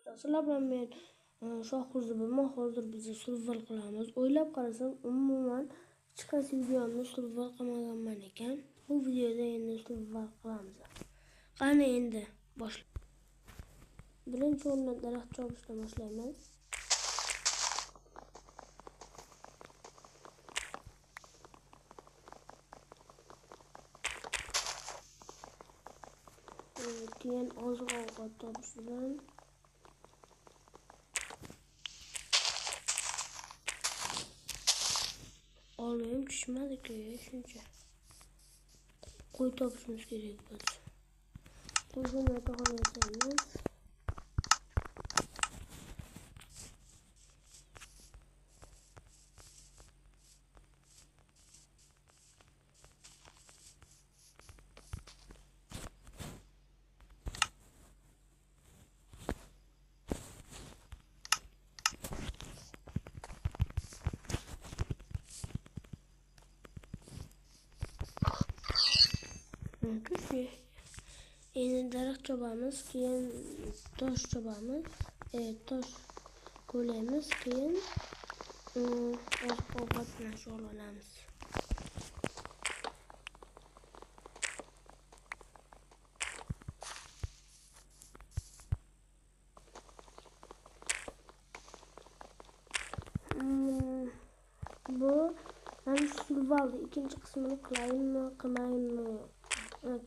do'stlar. Sizlar bilan men Shohqulzibman. Hozir biz survival qilamiz. O'ylab qarasam, umuman hech qaysi videomda survival qilmaganman ekan. Bu videoda endi survival qilamiz. Qani endi boshlaymiz. Birinchi o'rindan daraxt chopishdan boshlaymiz. Keyin oziq-ovqat topish bilan olmayim tushmadi-ku, shuncha. Qo'y topishimiz kerak bo'lsa. Qo'yni yotoqqa yasaymiz. Endi daraxt chopamiz, keyin tosh chopamiz. Tosh qo'yamiz, keyin oziq-ovqat bilan shug'ullanamiz. Bu mana survival ikinchi qismini qilayinmi, qilmayinmi?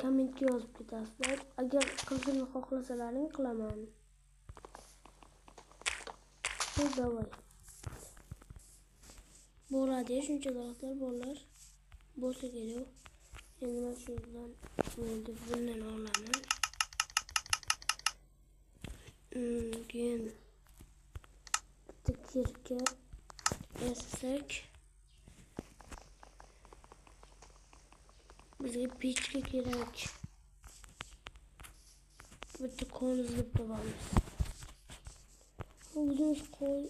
Kommentga yozib ketasizlar. Agar qilishni xohlasalaring qilaman. Davay. Bo'ladi, shuncha daraxtlar borlar. Bo'lsa kerak. Endi men shundan bundan olaman. Keyin kirka yasasak bizga pechka kerak. Bitta qo'l izlab topamiz. O'zimiz qo'l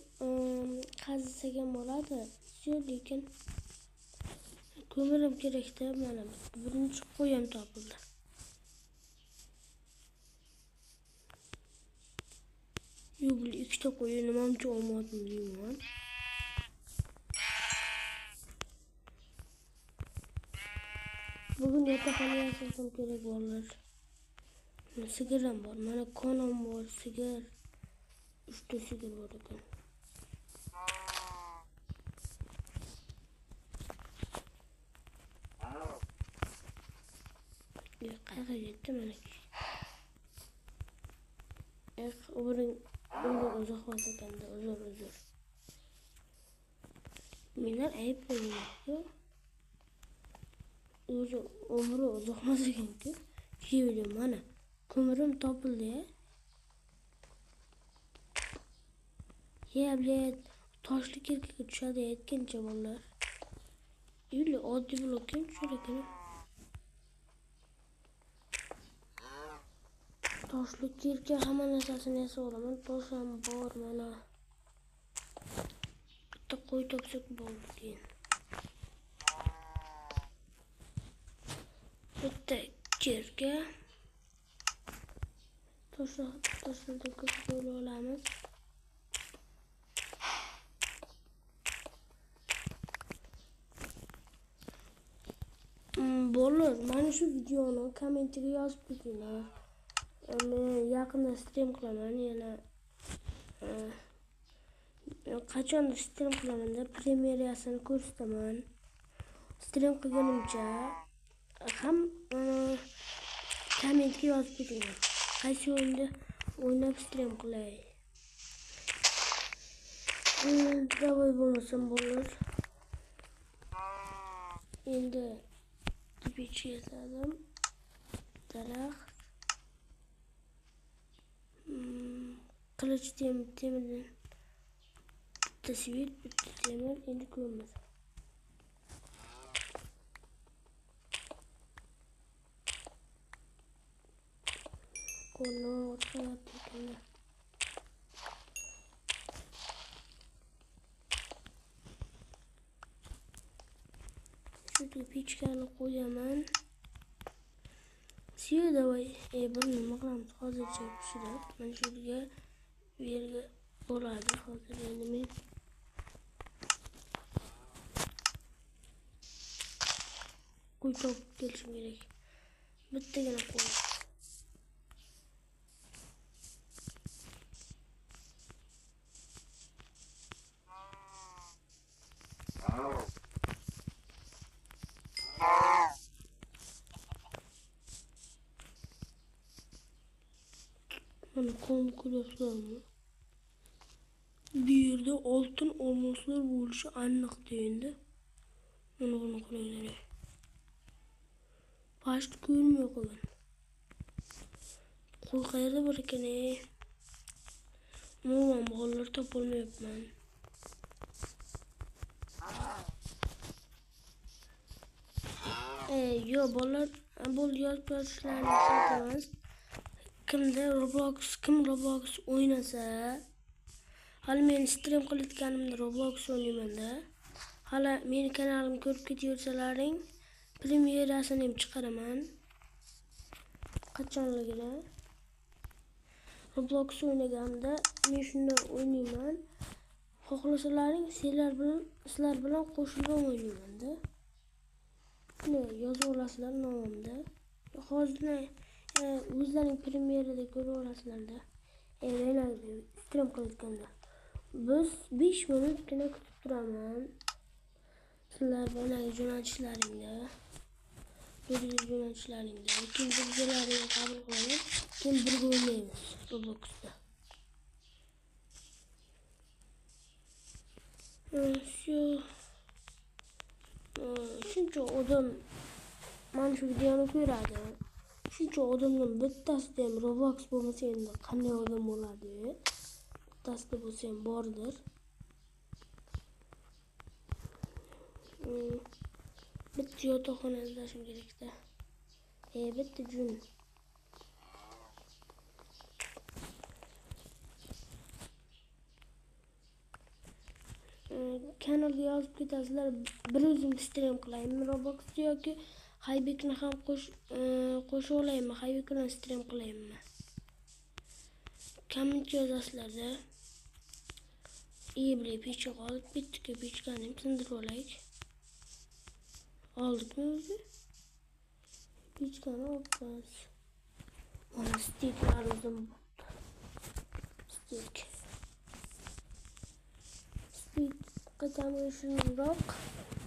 qazisak ham bo'ladi. Lekin ko'mirim kerak-da, mana birinchi qo'y ham topildi. Bu ikkita qo'yni nimamcha olmadim deyman. Bugun yotoqxona yasashim kerak bo'llar. Sigir ham bor, mana kon ham bor, sigir. 3 ta sigir bor ekan. Qayerga ketdi mana? Unga uzoq vaqt ekanda, uzr. Menlar ayb qilyapti. O'zi umri uzoqmas ekan-ku. Keyin mana ko'mirim topildi-ya. Bilet toshli kirkaga tushadi aytgancha bolalar. Yuli oddiy blokka tushar ekan. Toshli kirka hamma narsasini yasayolaman. Tosh ham bor mana. Bitta qo'y topsak bo'ldi keyin. Bitta kirka. Toshlardan ko'p qo'y olamiz. Bolalar, mana shu videoni kommentga yozib ketinglar. Men yaqinda stream qilaman, yana qachon stream qilaman-da, premyerasini ko'rsataman. Stream qilganimcha ham kommentga yozib ketinglar. Qaysi o'yinda o'ynab stream qilay. Davay bo'lmasam bo'lar. Endi pechka yasadim. Daraxt. Qilich temirdan. Bitta svit, bitta temir, endi ko'mir. Qo'lni o'tqayapti. Şurada pechkani qo'yaman. Siyo davay. Bir nima qilamiz hozircha pishirib. Mana shu yerga bu yerga bo'ladi. Hozir endi men qo'y topib kelishim kerak. Bittagina qo'y. Mana qon ko'ryapsizlarmi? Bu yerda oltin olmoslar bo'lishi aniq endi. Mana buni qaranglar. Past ko'rmay qolgan. Qo'y qayerda bor ekan? Umuman bolalar topolmayapman. Yo bolalar bo'ldi yozib yozishlarini aytamiz. Kim Roblox o'ynasa, hali men stream qilayotganimda Roblox o'ynayman-da. Hali meni kanalimni ko'rib ketaversalaring, premyerasini ham chiqaraman. Qachonligini. Roblox o'ynaganimda men shunday o'ynayman. Xohlasalaring sizlar bilan qo'shilib o'ynayman-da. Buni yozib olasizlar nomimda. Hozir o'zlaring premyerada ko'rib olasizlar-da. Yana stream qilayotganda. Biz 5 minutgina kutib turaman. Sizlar bilan jo'natishlaringda. Jo'natishlaringda. Keyin bizlarni qabul qilib, keyin birga o'ynaymiz Robloxda. Shuncha odam mana shu videoni ko'radi. Shuncha odamdan bittasida ham Roblox bo'lmasa endi qanday odam bo'ladi? Bittasida bo'lsa ham bordir. Bitta yotoqxona izlashim kerak-da. Bitta jun. Kanalga yozib ketasizlar, bir o'zim stream qilaymi Robloxda yoki Haybekni ham qo'shib olaymi, Haybek bilan stream qilaymi? Kommentga yozasizlar-da. Bilib pechka olib, bitta pechkani ham sindirib olaylik. Oldikmi o'zi? Pechkani olibmiz. Mana stiklarimiz stik. Qachonga shunroq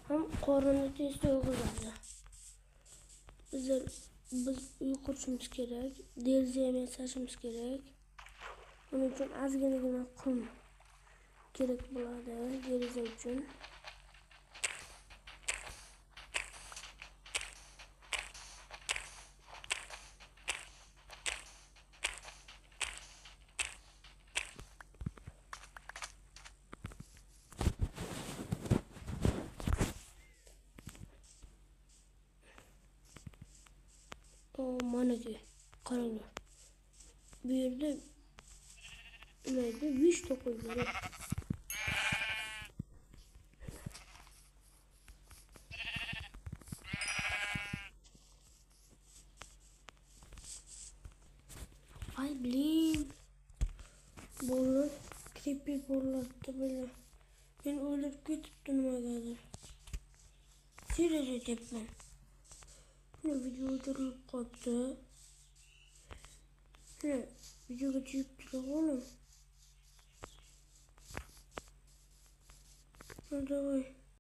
ham qorinni tez to'yg'izadi. Biz uy qurishimiz kerak, deraza ham yasashimiz kerak. Buning uchun ozginagina qum kerak bo'ladi deraza uchun. Managa qaranglar. Bu yerda nima 5 ta qo'y bor. Ay blin. Bolalar creepy bolalarni bilan men o'ldirib ketibdi nimagadir. Serious aytyapman. Video o'chirilib qoldi. Videoga tushib turib oling. Давай.